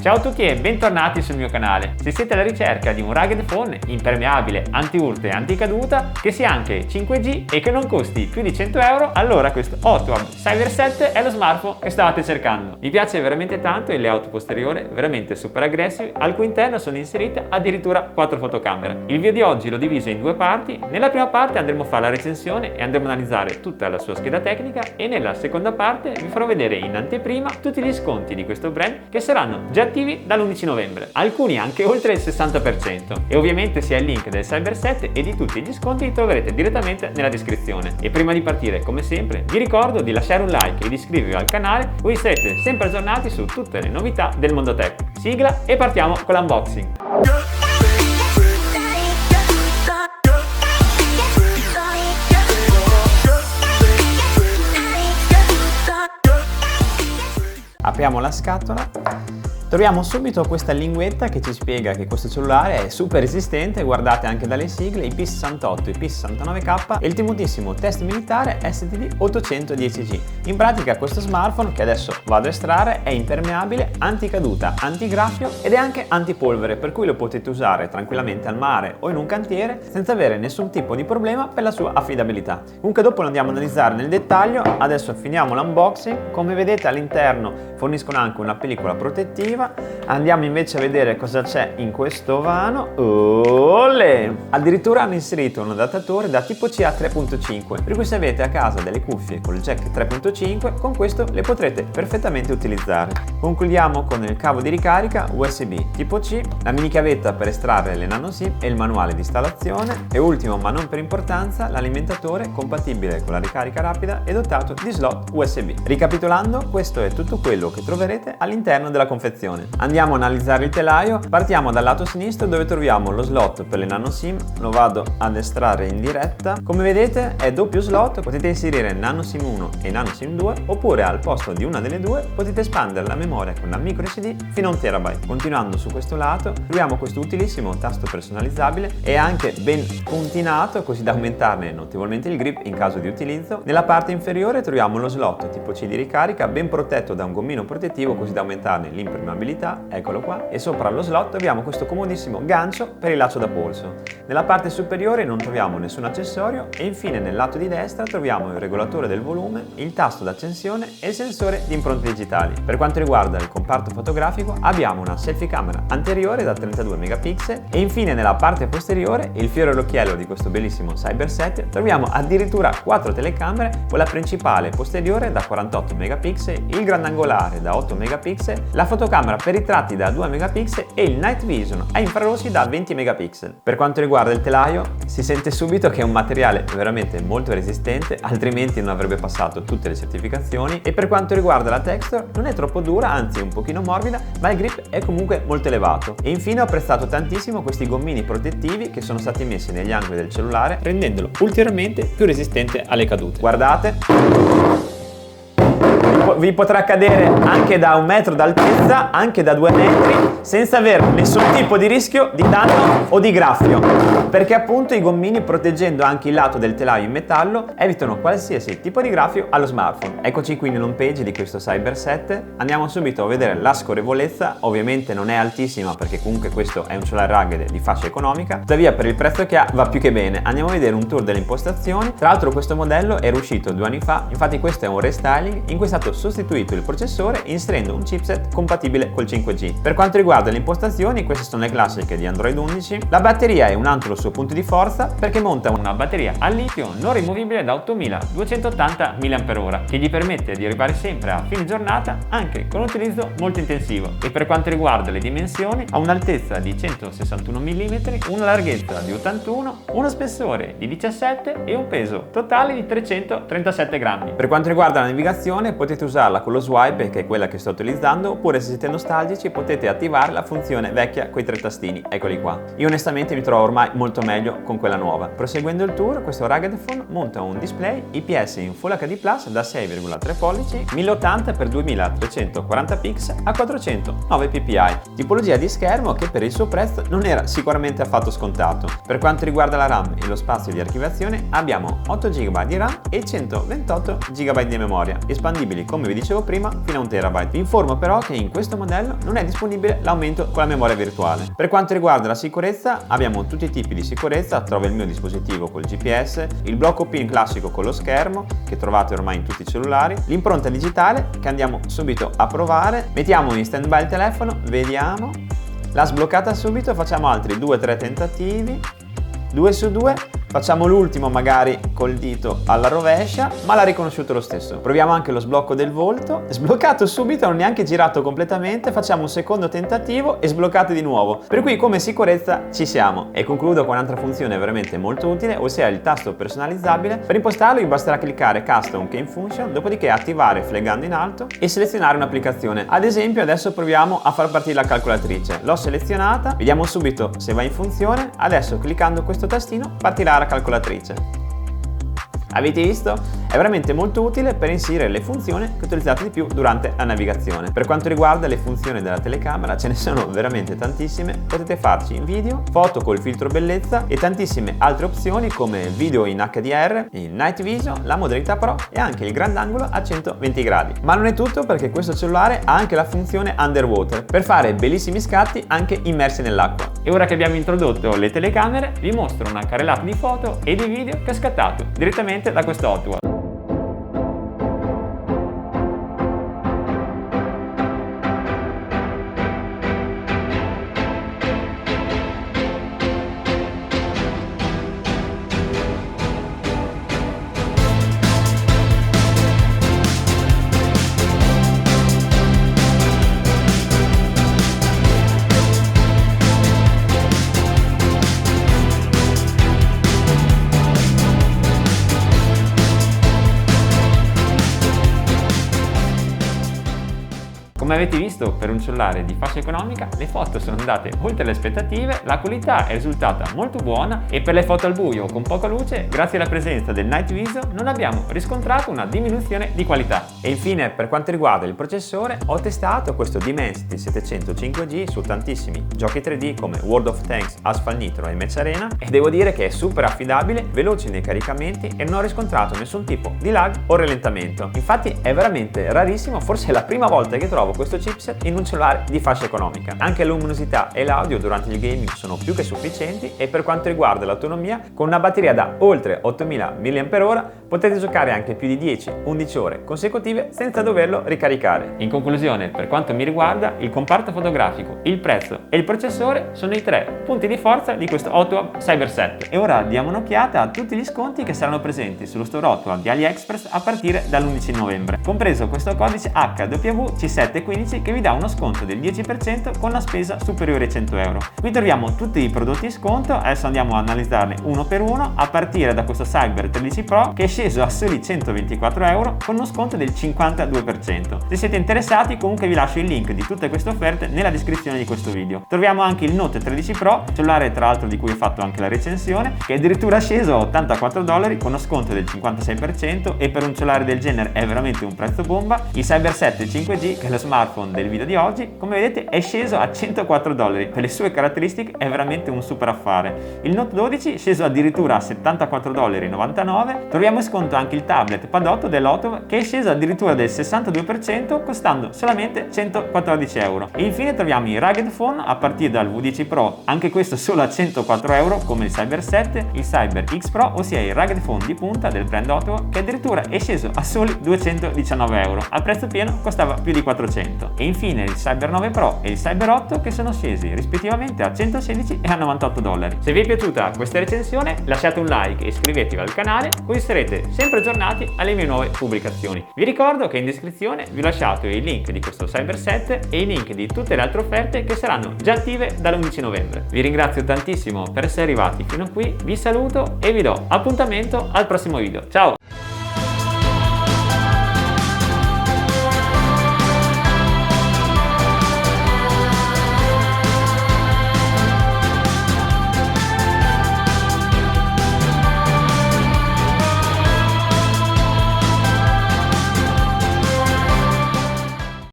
Ciao a tutti e bentornati sul mio canale. Se siete alla ricerca di un rugged phone impermeabile, anti-urto e anticaduta, che sia anche 5G e che non costi più di 100 euro, allora questo OTWAB Cyber 7 è lo smartphone che stavate cercando. Mi piace veramente tanto il layout posteriore, veramente super aggressive, al cui interno sono inserite addirittura 4 fotocamere. Il video di oggi l'ho diviso in due parti. Nella prima parte andremo a fare la recensione e andremo a analizzare tutta la sua scheda tecnica, e nella seconda parte vi farò vedere in anteprima tutti gli sconti di questo brand che saranno già attivi dall'11 novembre, alcuni anche oltre il 60%, e ovviamente sia il link del Cyber 7 e di tutti gli sconti li troverete direttamente nella descrizione. E prima di partire, come sempre, vi ricordo di lasciare un like e di iscrivervi al canale, così sarete sempre aggiornati su tutte le novità del mondo tech. Sigla e partiamo con l'unboxing. Apriamo la scatola. Troviamo subito questa linguetta che ci spiega che questo cellulare è super resistente, guardate anche dalle sigle, IP68, IP69K e il temutissimo test militare STD 810G. In pratica questo smartphone, che adesso vado a estrarre, è impermeabile, anticaduta, antigraffio ed è anche antipolvere, per cui lo potete usare tranquillamente al mare o in un cantiere senza avere nessun tipo di problema per la sua affidabilità. Comunque dopo lo andiamo a analizzare nel dettaglio. Adesso finiamo l'unboxing. Come vedete all'interno forniscono anche una pellicola protettiva. Andiamo invece a vedere cosa c'è in questo vano. Olè! Addirittura hanno inserito un adattatore da tipo C a 3.5, per cui se avete a casa delle cuffie col jack 3.5, con questo le potrete perfettamente utilizzare. Concludiamo con il cavo di ricarica USB tipo C, la mini chiavetta per estrarre le nano SIM e il manuale di installazione, e ultimo ma non per importanza l'alimentatore compatibile con la ricarica rapida e dotato di slot USB. Ricapitolando, questo è tutto quello che troverete all'interno della confezione. Andiamo a analizzare il telaio. Partiamo dal lato sinistro dove troviamo lo slot per le nano SIM. Lo vado ad estrarre in diretta. Come vedete è doppio slot, potete inserire nano SIM 1 e nano SIM 2, oppure al posto di una delle due potete espandere la memoria con la micro SD fino a 1 TB. Continuando su questo lato troviamo questo utilissimo tasto personalizzabile e anche ben puntinato, così da aumentarne notevolmente il grip in caso di utilizzo. Nella parte inferiore troviamo lo slot tipo C di ricarica, ben protetto da un gommino protettivo, così da aumentarne l'impermeabilità, eccolo qua, e sopra lo slot troviamo questo comodissimo gancio per il laccio da polso. Nella parte superiore non troviamo nessun accessorio e infine nel lato di destra troviamo il regolatore del volume, il tasto d'accensione e il sensore di impronte digitali. Per quanto riguarda il comparto fotografico abbiamo una selfie camera anteriore da 32 megapixel e infine nella parte posteriore, il fiore all'occhiello di questo bellissimo Cyber 7, troviamo addirittura 4 telecamere, con la principale posteriore da 48 megapixel, il grandangolare da 8 megapixel, la fotocamera per i tratti da 2 megapixel e il night vision a infrarossi da 20 megapixel. Per quanto riguarda il telaio, si sente subito che è un materiale veramente molto resistente, altrimenti non avrebbe passato tutte le certificazioni, e per quanto riguarda la texture non è troppo dura, anzi un pochino morbida, ma il grip è comunque molto elevato. E infine ho apprezzato tantissimo questi gommini protettivi che sono stati messi negli angoli del cellulare, rendendolo ulteriormente più resistente alle cadute. Guardate! Vi potrà cadere anche da 1 metro d'altezza, anche da 2 metri, senza avere nessun tipo di rischio di danno o di graffio, perché appunto i gommini, proteggendo anche il lato del telaio in metallo, evitano qualsiasi tipo di graffio allo smartphone. Eccoci qui nell'home page di questo Cyber 7. Andiamo subito a vedere la scorrevolezza. Ovviamente non è altissima, perché comunque questo è un cellulare rugged di fascia economica, tuttavia per il prezzo che ha va più che bene. Andiamo a vedere un tour delle impostazioni. Tra l'altro questo modello era uscito 2 anni fa, infatti questo è un restyling in cui è stato sostituito il processore inserendo un chipset compatibile col 5G. Per quanto riguarda le impostazioni, queste sono le classiche di Android 11. La batteria è un altro suo punto di forza, perché monta una batteria al litio non rimovibile da 8280 mAh, che gli permette di arrivare sempre a fine giornata anche con un utilizzo molto intensivo. E per quanto riguarda le dimensioni, ha un'altezza di 161 mm, una larghezza di 81, uno spessore di 17 e un peso totale di 337 grammi. Per quanto riguarda la navigazione, potete usarla con lo swipe, che è quella che sto utilizzando, oppure se siete nostalgici potete attivare la funzione vecchia con i 3 tastini, eccoli qua. Io onestamente mi trovo ormai molto meglio con quella nuova. Proseguendo il tour, questo rugged phone monta un display IPS in Full HD Plus da 6,3 pollici, 1080x2340 pixel a 409 ppi, tipologia di schermo che per il suo prezzo non era sicuramente affatto scontato. Per quanto riguarda la RAM e lo spazio di archiviazione, abbiamo 8 GB di RAM e 128 GB di memoria, espandibili con come vi dicevo prima, fino a 1 TB. Vi informo però che in questo modello non è disponibile l'aumento con la memoria virtuale. Per quanto riguarda la sicurezza, abbiamo tutti i tipi di sicurezza, trova il mio dispositivo col GPS, il blocco PIN classico con lo schermo, che trovate ormai in tutti i cellulari, l'impronta digitale che andiamo subito a provare, mettiamo in stand by il telefono, vediamo, l'ha sbloccata subito, facciamo altri 2-3 tentativi, 2 su 2, facciamo l'ultimo magari col dito alla rovescia, ma l'ha riconosciuto lo stesso. Proviamo anche lo sblocco del volto, sbloccato subito, non neanche girato completamente, facciamo un secondo tentativo e sbloccato di nuovo. Per cui come sicurezza ci siamo. E concludo con un'altra funzione veramente molto utile, ossia il tasto personalizzabile. Per impostarlo vi basterà cliccare Custom Key Function, dopodiché attivare flaggando in alto e selezionare un'applicazione. Ad esempio adesso proviamo a far partire la calcolatrice. L'ho selezionata, vediamo subito se va in funzione. Adesso cliccando questo tastino partirà la calcolatrice. Avete visto? È veramente molto utile per inserire le funzioni che utilizzate di più durante la navigazione. Per quanto riguarda le funzioni della telecamera, ce ne sono veramente tantissime. Potete farci in video, foto col filtro bellezza e tantissime altre opzioni come il video in HDR, il Night Vision, la modalità Pro e anche il grandangolo a 120 gradi. Ma non è tutto, perché questo cellulare ha anche la funzione Underwater per fare bellissimi scatti anche immersi nell'acqua. E ora che abbiamo introdotto le telecamere, vi mostro una carrellata di foto e di video che ho scattato direttamente da questo Hot Wheels. Come avete visto, per un cellulare di fascia economica le foto sono andate oltre le aspettative, la qualità è risultata molto buona e per le foto al buio o con poca luce, grazie alla presenza del Night Vision, non abbiamo riscontrato una diminuzione di qualità. E infine, per quanto riguarda il processore, ho testato questo Dimensity 705G su tantissimi giochi 3D come World of Tanks, Asphalt Nitro e Match Arena e devo dire che è super affidabile, veloce nei caricamenti e non ho riscontrato nessun tipo di lag o rallentamento. Infatti è veramente rarissimo, forse è la prima volta che trovo questo chipset in un cellulare di fascia economica. Anche la luminosità e l'audio durante il gaming sono più che sufficienti e per quanto riguarda l'autonomia, con una batteria da oltre 8000 mAh potete giocare anche più di 10-11 ore consecutive senza doverlo ricaricare. In conclusione, per quanto mi riguarda, il comparto fotografico, il prezzo e il processore sono i 3 punti di forza di questo Hot Wheels Cyber 7. E ora diamo un'occhiata a tutti gli sconti che saranno presenti sullo store Hot Wheels di AliExpress a partire dall'11 novembre, compreso questo codice HWC715 che vi dà uno sconto del 10% con la spesa superiore ai 100 euro. Qui troviamo tutti i prodotti in sconto, adesso andiamo a analizzarli uno per uno, a partire da questo Cyber 13 Pro che è sceso a soli 124 euro con uno sconto del 52%. Se siete interessati, comunque vi lascio il link di tutte queste offerte nella descrizione di questo video. Troviamo anche il Note 13 Pro, cellulare tra l'altro di cui ho fatto anche la recensione, che è addirittura sceso a 84 dollari con uno sconto del 56% e per un cellulare del genere è veramente un prezzo bomba. Il Cyber 7 5G, che è lo smartphone del video di oggi, come vedete è sceso a 104 dollari. Per le sue caratteristiche è veramente un super affare. Il Note 12 sceso addirittura a 74 dollari e 99. Troviamo in sconto anche il tablet Pad 8 dell'Otto che è sceso addirittura del 62% costando solamente 114 euro. E infine troviamo i Rugged Phone a partire dal V10 Pro, anche questo solo a 104 euro come il Cyber 7, il Cyber X Pro, ossia il Rugged Phone di punta del brand Otto che addirittura è sceso a soli 219 euro. Al prezzo pieno costava più di 400. E infine il Cyber 9 Pro e il Cyber 8 che sono scesi rispettivamente a 116 e a 98 dollari. Se vi è piaciuta questa recensione lasciate un like e iscrivetevi al canale così sarete sempre aggiornati alle mie nuove pubblicazioni. Vi ricordo che in descrizione vi ho lasciato il link di questo Cyber 7 e i link di tutte le altre offerte che saranno già attive dall'11 novembre. Vi ringrazio tantissimo per essere arrivati fino a qui, vi saluto e vi do appuntamento al prossimo video. Ciao!